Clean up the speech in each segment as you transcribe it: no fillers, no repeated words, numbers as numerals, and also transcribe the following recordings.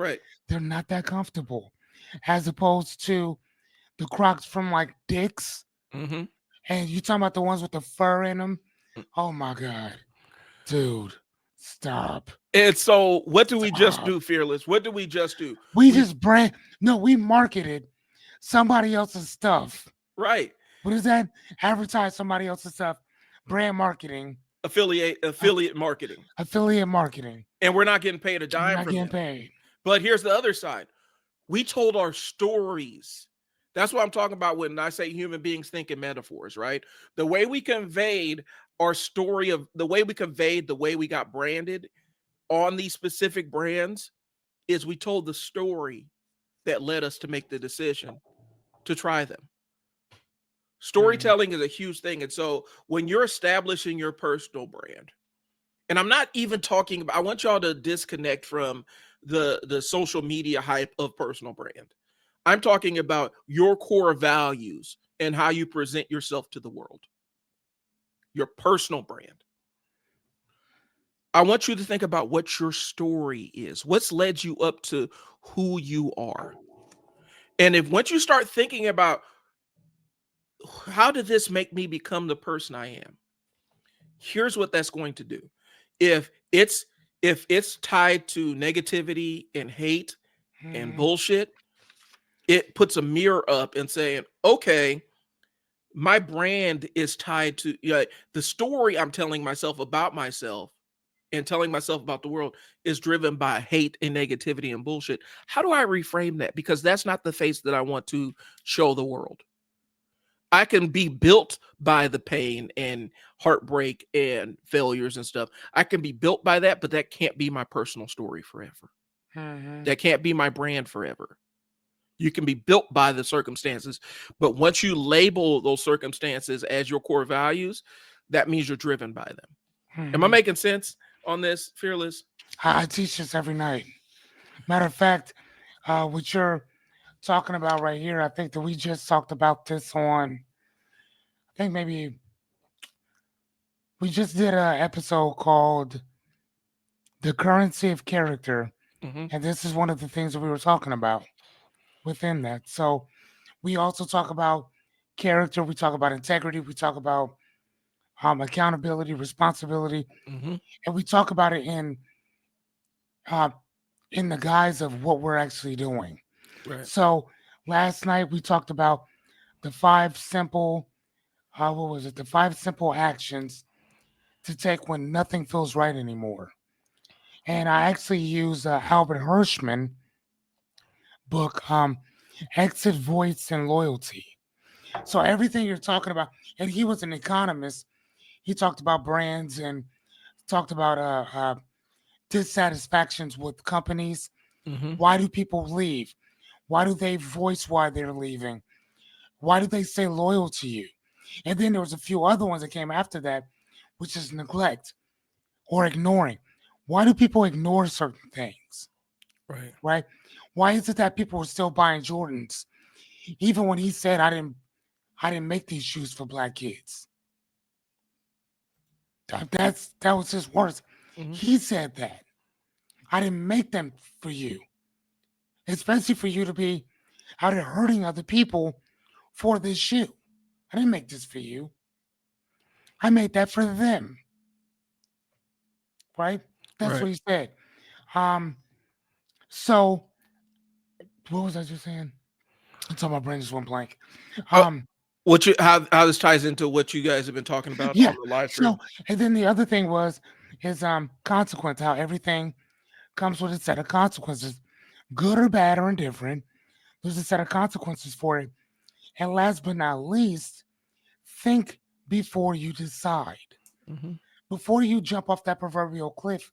Right. They're not that comfortable, as opposed to the Crocs from like Dick's. Mm-hmm. And you talking about the ones with the fur in them? Oh my god, dude, stop, And so, what do we just stop. do, Fearless? What do we just do? We We just brand no, we marketed somebody else's stuff. right What is that? Advertise somebody else's stuff. Brand marketing, aff- affiliate marketing, affiliate marketing. and we're not getting paid a We're dime not from getting them. paid. But here's the other side. We told our stories. That's what I'm talking about when I say human beings think in metaphors, right? The way we conveyed our story of the way we conveyed the way we got branded on these specific brands is we told the story that led us to make the decision to try them. Mhm. Storytelling is a huge thing. And so when you're establishing your personal brand, and I'm not even talking about, I want y'all to disconnect from the social media hype of personal brand. I'm talking about your core values and how you present yourself to the world, your personal brand. I want you to think about what your story is, what's led you up to who you are. And if once you start thinking about how did this make me become the person I am, here's what that's going to do. If it's if it's tied to negativity and hate and Mhm. bullshit, it puts a mirror up and saying, okay, my brand is tied to the story I'm telling myself about myself and telling myself about the world is driven by hate and negativity and bullshit. How do I reframe that? Because that's not the face that I want to show the world. I can be built by the pain and heartbreak and failures and stuff. I can be built by that, but that can't be my personal story forever. Mhm. That can't be my brand forever. You can be built by the circumstances, but once you label those circumstances as your core values, that means you're driven by them. Am I Mhm. making sense on this, Fearless? I teach this every night. Matter of fact, what you're talking about right here, I think that we just talked about this on. I think maybe we just did an episode called "The Currency of Character," Hmm. and this is one of the things that we were talking about within that. So we also talk about character. We talk about integrity. We talk about accountability, responsibility, Hmm. and we talk about it uh, in the guise of what we're actually doing. Right. So last night we talked about the five simple, what was it? The five simple actions to take when nothing feels right anymore. And I actually use Albert Hirschman book, Exit, Voice, and Loyalty. So everything you're talking about, and he was an economist. He talked about brands and talked about dissatisfactions with companies. Hmm. Why do people leave? Why do they voice why they're leaving? Why do they stay loyal to you? And then there was a few other ones that came after that, which is neglect or ignoring. Why do people ignore certain things? Right. Right? Why is it that people are still buying Jordans? Even when he said I didn't make these shoes for black kids. That was his words. Hmm. He said that. I didn't make them for you. Especially for you to be out here hurting other people for this shoe. I didn't make this for you. I made that for them. Right? That's Right. what he said. Um, so what was I just saying? Until my brain just went blank. Uh, Um, what you how this ties into what you guys have been talking about yeah. on the live So stream? and then the other thing was his consequence, how everything comes with a set of consequences, good or bad or indifferent. There's a set of consequences for it. And last but not least, think before you decide. Hmm. Before you jump off that proverbial cliff,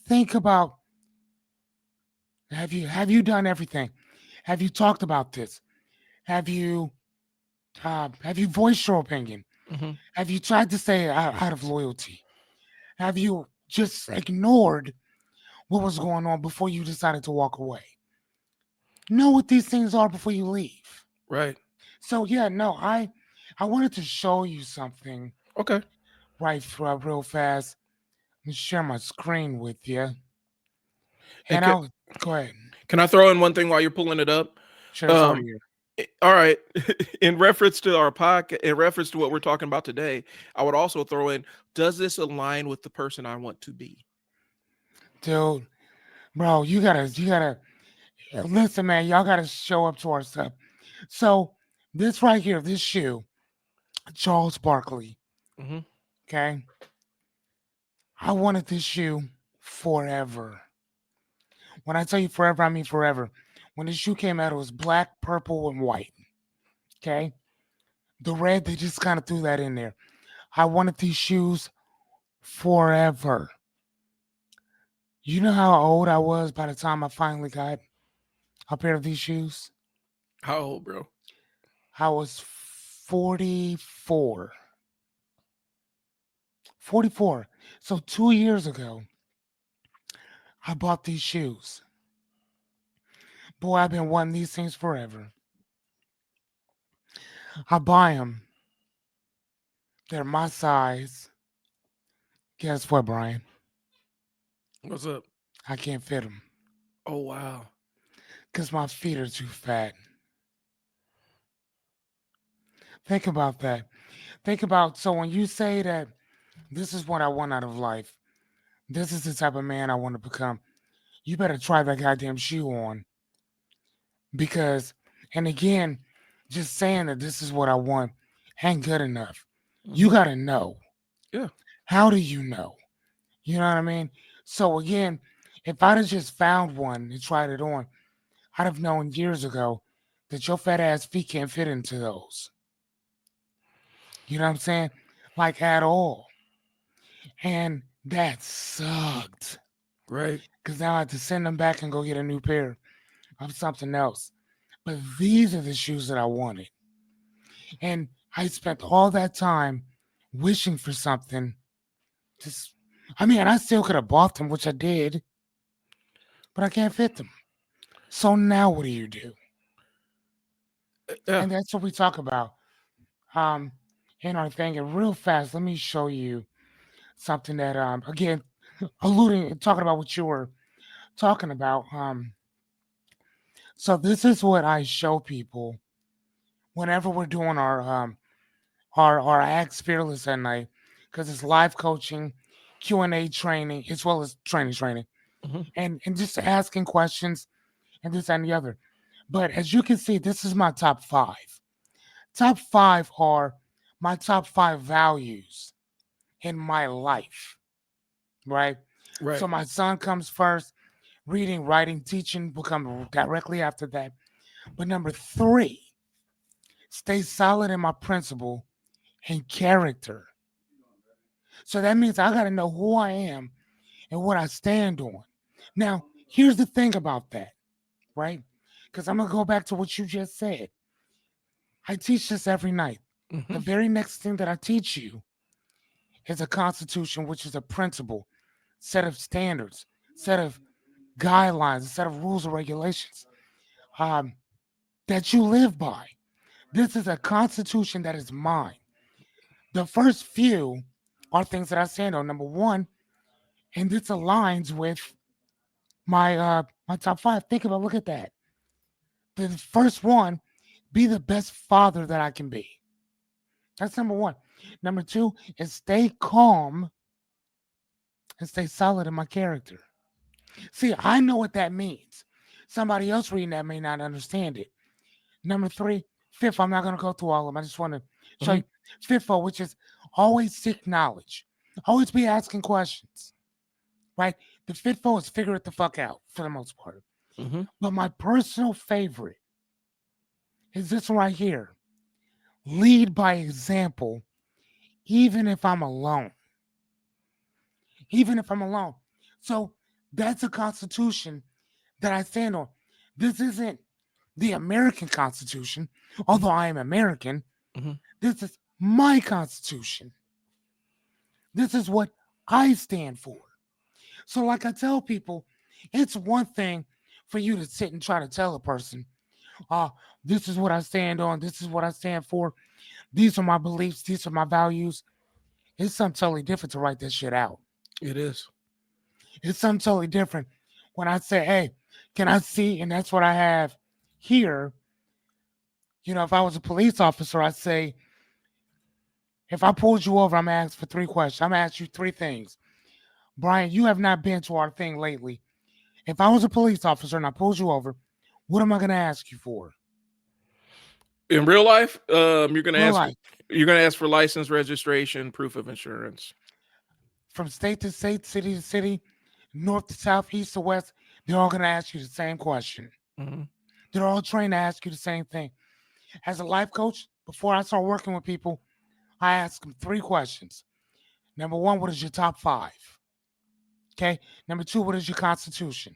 think about have you done everything? Have you talked about this? Have you voiced your opinion? Hmm. Have you tried to stay out of loyalty? Have you just ignored what was going on before you decided to walk away? Know what these things are before you leave. Right. So yeah, no, I wanted to show you something Okay. right real fast. Let me share my screen with you, And and I'll go ahead. Can I throw in one thing while you're pulling it up? Sure, it's already Um, here. all right. In reference to our podcast, in reference to what we're talking about today, I would also throw in: does this align with the person I want to be? Dude, bro, you gotta listen, man. Y'all gotta show up to our stuff. So this right here, this shoe, Charles Barkley. Hmm. Okay, I wanted this shoe forever. When I tell you forever, I mean forever. When this shoe came out, it was black, purple, and white. Okay, the red they just kind of threw that in there. I wanted these shoes forever. You know how old I was by the time I finally got a pair of these shoes? How old, bro? I was 44. 44. So 2 years ago, I bought these shoes. Boy, I've been wanting these things forever. I buy them. They're my size. Guess what, Brian? What's up? I can't fit them Oh wow. because my feet are too fat. Think about that. Think about so when you say that this is what I want out of life, this is the type of man I want to become, you better try that goddamn shoe on because, and again, just saying that this is what I want ain't good enough. You Hmm. got to know. Yeah. How do you know? You know what I mean? So again, if I'd have just found one and tried it on, I'd have known years ago that your fat ass feet can't fit into those. You know what I'm saying? Like at all. And that sucked. Right. Because now I had to send them back and go get a new pair of something else. But these are the shoes that I wanted. And I spent all that time wishing for something. Just, I mean, I still could have bought them, which I did, but I can't fit them. So now what do you do? Yeah. And that's what we talk about um, in our thing. And real fast, let me show you something that, again, talking about what you were talking about. So this is what I show people whenever we're doing our Ask Fearless at night, because it's live coaching, Q&A training, as well as training, Hmm. and just asking questions and this and the other. But as you can see, this is my top five. Top five are my top five values in my life, right? So Right. my son comes first, reading, writing, teaching will come directly after that. But number three, stay solid in my principle and character. So that means I got to know who I am and what I stand on. Now, here's the thing about that, right? Because I'm going to go back to what you just said. I teach this every night. The Hmm. very next thing that I teach you is a constitution, which is a principle, set of standards, set of guidelines, a set of rules and regulations um, that you live by. This is a constitution that is mine. The first few are things that I stand on. Number one, and this aligns with my top five. Think about look at that. The first one, be the best father that I can be. That's number one. Number two is stay calm and stay solid in my character. See, I know what that means. Somebody else reading that may not understand it. Number three, fifth, I'm not going to go through all of them. I just want to show Hmm. you fifth, which is always seek knowledge. Always be asking questions, right? The fifth is figure it the fuck out for the most part. Hmm. But my personal favorite is this one right here. Lead by example, even if I'm alone. Even if I'm alone. So that's a constitution that I stand on. This isn't the American Constitution, although I am American. Hmm. This is my Constitution. This is what I stand for. So, like I tell people, it's one thing for you to sit and try to tell a person, uh, this is what I stand on, this is what I stand for, these are my beliefs, these are my values. It's something totally different to write this shit out. It is. It's something totally different when I say, hey, Can I see? And that's what I have here. If I was a police officer, I'd say, if I pulled you over, I'm gonna ask for three questions. I'm gonna ask you three things. Brian, you have not been to our thing lately. If I was a police officer and I pulled you over, what am I gonna ask you for? In real life, you're gonna Real ask life. for license, registration, proof of insurance. From state to state, city to city, north to south, east to west, they're all gonna ask you the same question. Mm-hmm. They're all trained to ask you the same thing. As a life coach, before I start working with people, I ask them three questions. Number one, what is your top five? Okay. Number two, what is your constitution?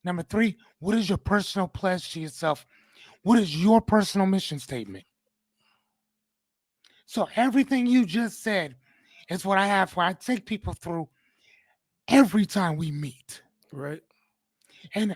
Number three, what is your personal pledge to yourself? What is your personal mission statement? So everything you just said is what I have where I take people through every time we meet. Right. And